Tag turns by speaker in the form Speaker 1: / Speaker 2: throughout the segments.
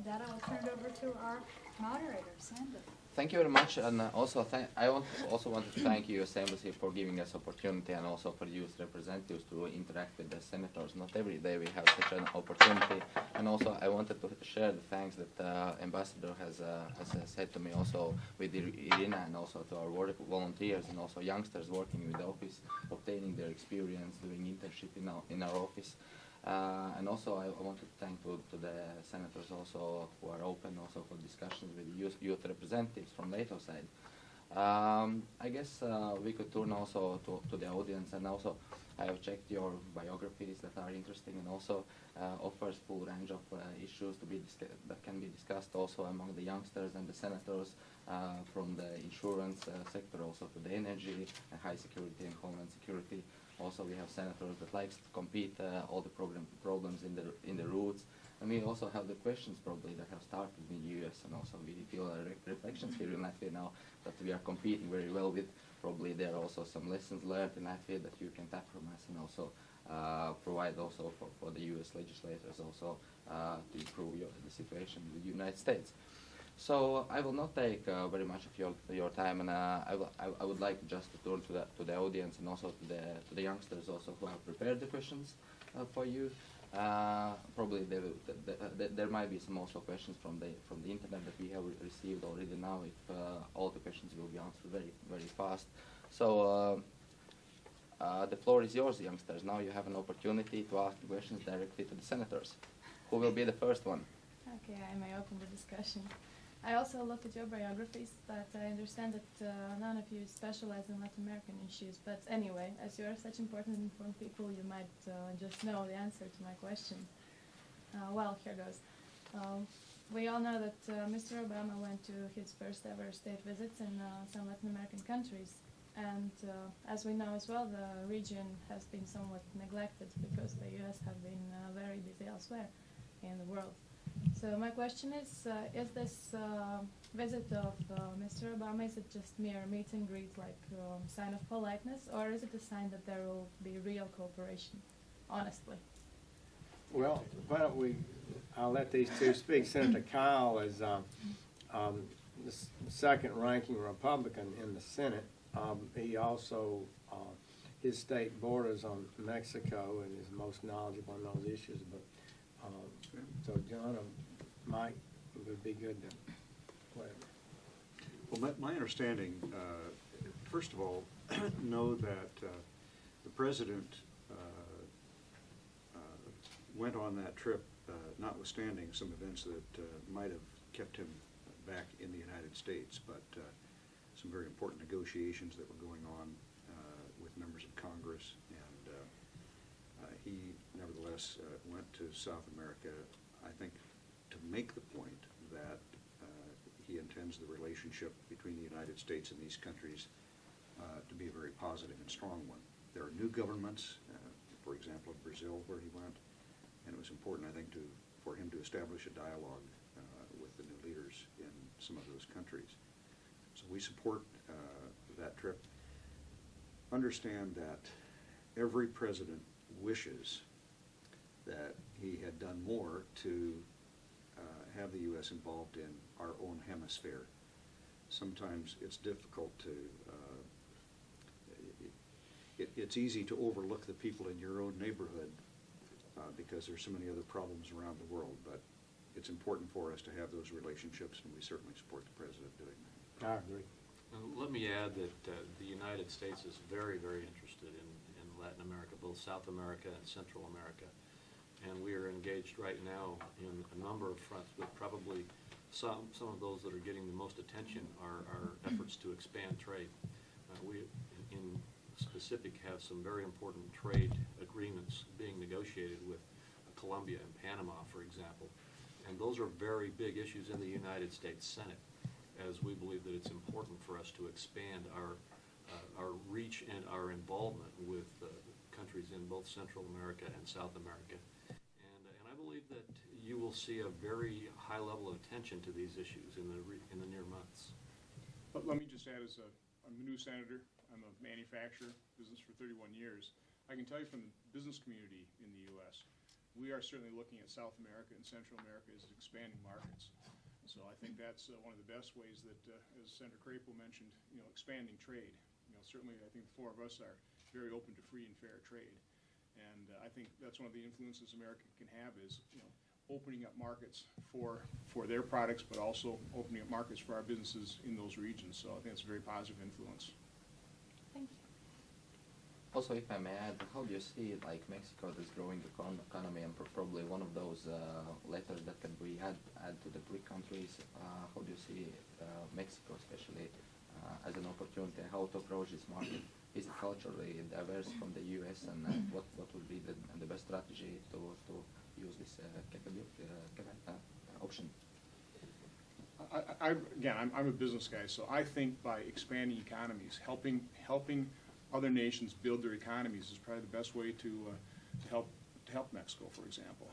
Speaker 1: that, I will turn it over to our moderator, Sandra.
Speaker 2: Thank you very much, and also I also wanted to thank U.S. Embassy for giving us opportunity, and also for U.S. representatives to interact with the senators. Not every day we have such an opportunity, and also I wanted to share the thanks that Ambassador has said to me, also with Irina, and also to our volunteers and also youngsters working with the office, obtaining their experience, doing internship in our office. And also I want to thank to the senators also who are open also for discussions with youth representatives from LATO side. I guess we could turn also to the audience, and also I have checked your biographies that are interesting, and also offers full range of issues that can be discussed also among the youngsters and the senators, from the insurance sector also to the energy, high security and homeland security. Also, we have senators that likes to compete all the problems in the routes, and we also have the questions probably that have started in the U.S. and also we feel reflections here in Latvia now that we are competing very well with. Probably there are also some lessons learned in Latvia that you can tap from us, and also provide also for the U.S. legislators also to improve the situation in the United States. So I will not take very much of your time, and I would like just to turn to the audience and also to the youngsters also who have prepared the questions for you. Probably there might be some also questions from the internet that we have received already now. If all the questions will be answered very fast. So the floor is yours, youngsters. Now you have an opportunity to ask questions directly to the senators. Who will be the first one?
Speaker 3: Okay, I may open the discussion. I also looked at your biographies, but I understand that none of you specialize in Latin American issues. But anyway, as you are such important and informed people, you might just know the answer to my question. Well, here goes. We all know that Mr. Obama went to his first ever state visits in some Latin American countries. And as we know as well, the region has been somewhat neglected because the U.S. have been very busy elsewhere in the world. So my question is this visit of Mr. Obama, is it just mere meet and greet, like sign of politeness, or is it a sign that there will be real cooperation, honestly?
Speaker 4: Well, why don't I'll let these two speak. Senator Kyle is the second-ranking Republican in the Senate. He also, his state borders on Mexico and is most knowledgeable on those issues. But so John or Mike, it would be good to whatever.
Speaker 5: Well, my understanding, first of all, know that the president went on that trip, notwithstanding some events that might have kept him back in the United States, but some very important negotiations that were going on with members of Congress, and he nevertheless went to South America, I think, to make the point that he intends the relationship between the United States and these countries to be a very positive and strong one. There are new governments, for example, in Brazil, where he went, and it was important, I think, for him to establish a dialogue with the new leaders in some of those countries. So we support that trip. Understand that every president wishes that he had done more to have the U.S. involved in our own hemisphere. Sometimes it's difficult to, it's easy to overlook the people in your own neighborhood because there's so many other problems around the world, but it's important for us to have those relationships, and we certainly support the president doing that.
Speaker 4: I agree.
Speaker 6: Let me add that the United States is very, very interested in Latin America, both South America and Central America. And we are engaged right now in a number of fronts, but probably some of those that are getting the most attention are our efforts to expand trade. We, in specific, have some very important trade agreements being negotiated with Colombia and Panama, for example. And those are very big issues in the United States Senate, as we believe that it's important for us to expand our reach and our involvement with countries in both Central America and South America. And I believe that you will see a very high level of attention to these issues in the near months.
Speaker 7: But let me just add, as I'm a new senator, I'm a manufacturer, business for 31 years. I can tell you from the business community in the U.S., we are certainly looking at South America and Central America as expanding markets. So I think that's one of the best ways that, as Senator Carpo mentioned, expanding trade. Certainly I think the four of us are very open to free and fair trade. And I think that's one of the influences America can have is, opening up markets for their products, but also opening up markets for our businesses in those regions. So I think it's a very positive influence.
Speaker 3: Thank you.
Speaker 2: Also, if I may add, how do you see like Mexico, this growing economy, and probably one of those letters that can be add to the BRIC countries? How do you see Mexico, especially as an opportunity? How to approach this market? Is it culturally diverse from the U.S. and what would be the best strategy to use this option?
Speaker 7: I'm a business guy, so I think by expanding economies, helping other nations build their economies is probably the best way to help Mexico, for example,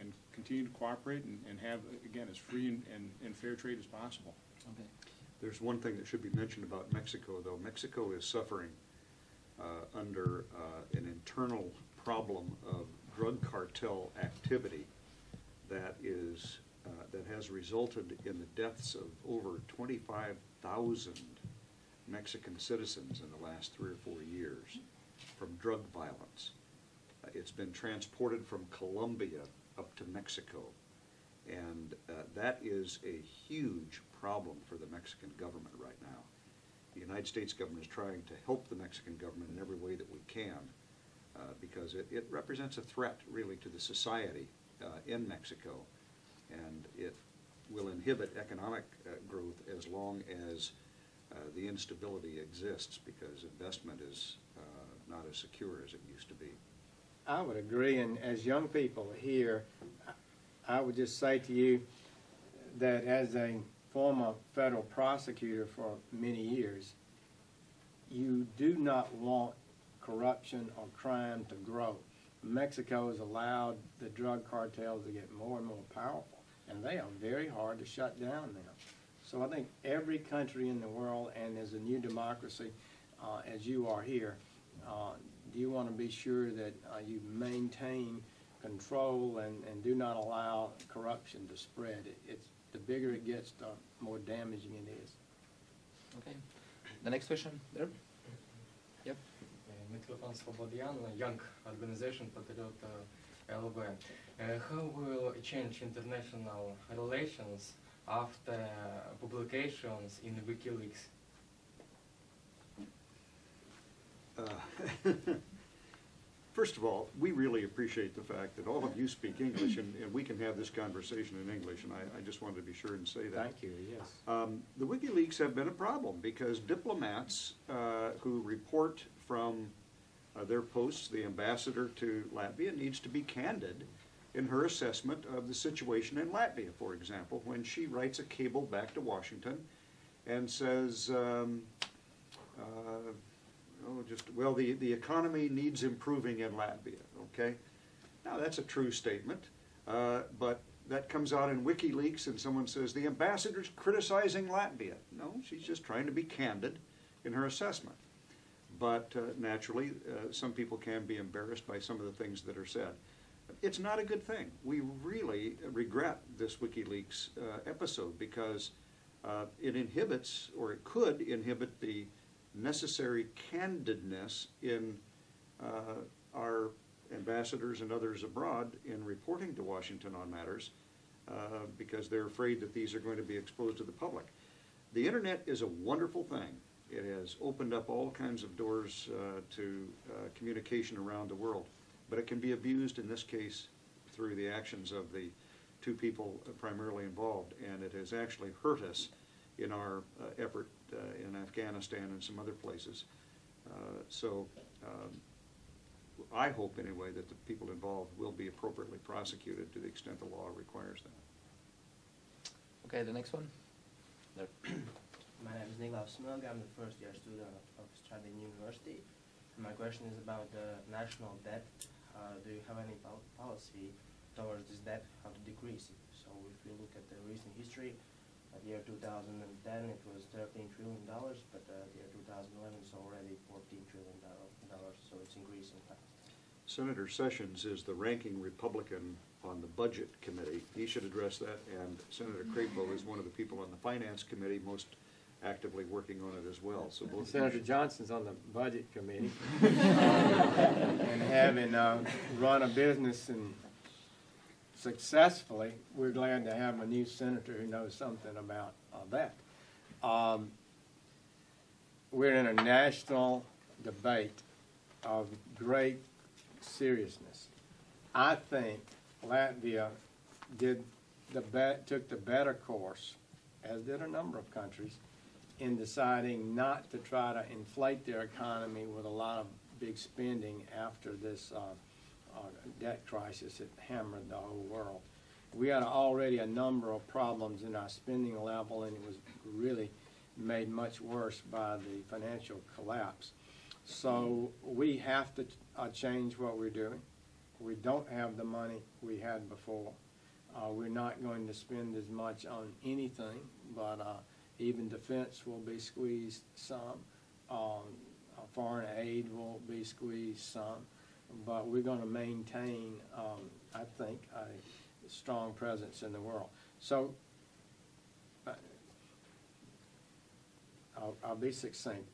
Speaker 7: and continue to cooperate and have, again, as free and fair trade as possible.
Speaker 2: Okay.
Speaker 5: There's one thing that should be mentioned about Mexico, though. Mexico is suffering under an internal problem of drug cartel activity that has resulted in the deaths of over 25,000 Mexican citizens in the last 3 or 4 years from drug violence. It's been transported from Colombia up to Mexico, and that is a huge problem for the Mexican government right now. The United States government is trying to help the Mexican government in every way that we can because it represents a threat really to the society in Mexico, and it will inhibit economic growth as long as the instability exists because investment is not as secure as it used to be.
Speaker 4: I would agree, and as young people here, I would just say to you that as a former federal prosecutor for many years, you do not want corruption or crime to grow. Mexico has allowed the drug cartels to get more and more powerful, and they are very hard to shut down now. So I think every country in the world, and as a new democracy, as you are here, you want to be sure that you maintain control and do not allow corruption to spread. The bigger it gets, the more damaging it is.
Speaker 2: Okay. The next question there. Yep.
Speaker 8: Mitrovan Slobodian, young organization, Patriot LB. How will change international relations after publications in WikiLeaks?
Speaker 5: First of all, we really appreciate the fact that all of you speak English, and we can have this conversation in English, and I just wanted to be sure and say that.
Speaker 4: Thank you, yes.
Speaker 5: The WikiLeaks have been a problem because diplomats who report from their posts, the ambassador to Latvia needs to be candid in her assessment of the situation in Latvia, for example, when she writes a cable back to Washington and says, the economy needs improving in Latvia, okay? Now, that's a true statement, but that comes out in WikiLeaks and someone says, the ambassador's criticizing Latvia. No, she's just trying to be candid in her assessment. But naturally, some people can be embarrassed by some of the things that are said. It's not a good thing. We really regret this WikiLeaks episode because it inhibits, or it could inhibit, the necessary candidness in our ambassadors and others abroad in reporting to Washington on matters because they're afraid that these are going to be exposed to the public. The internet is a wonderful thing. It has opened up all kinds of doors to communication around the world, but it can be abused in this case through the actions of the two people primarily involved, and it has actually hurt us in our effort in Afghanistan and some other places. So I hope anyway that the people involved will be appropriately prosecuted to the extent the law requires that.
Speaker 2: Okay, the next one. There.
Speaker 9: My name is Niklaus Smilg. I'm the first year student of Stradiņu University. My question is about the national debt. Do you have any policy towards this debt, how to decrease it? So if you look at the recent history, at the year 2010 it was $13 trillion, but the year 2011 is already $14 trillion, so it's increasing fast.
Speaker 5: Senator Sessions is the ranking Republican on the Budget Committee. He should address that, and Senator Crapo is one of the people on the Finance Committee most actively working on it as well. So both
Speaker 4: Senator Johnson's on the Budget Committee. And having run a business and successfully, we're glad to have a new senator who knows something about that. We're in a national debate of great seriousness. I think Latvia took the better course, as did a number of countries, in deciding not to try to inflate their economy with a lot of big spending after this debt crisis that hammered the whole world. We had already a number of problems in our spending level, and it was really made much worse by the financial collapse. So we have to change what we're doing. We don't have the money we had before. We're not going to spend as much on anything, but even defense will be squeezed some. Foreign aid will be squeezed some. But we're going to maintain, I think, a strong presence in the world. So I'll be succinct.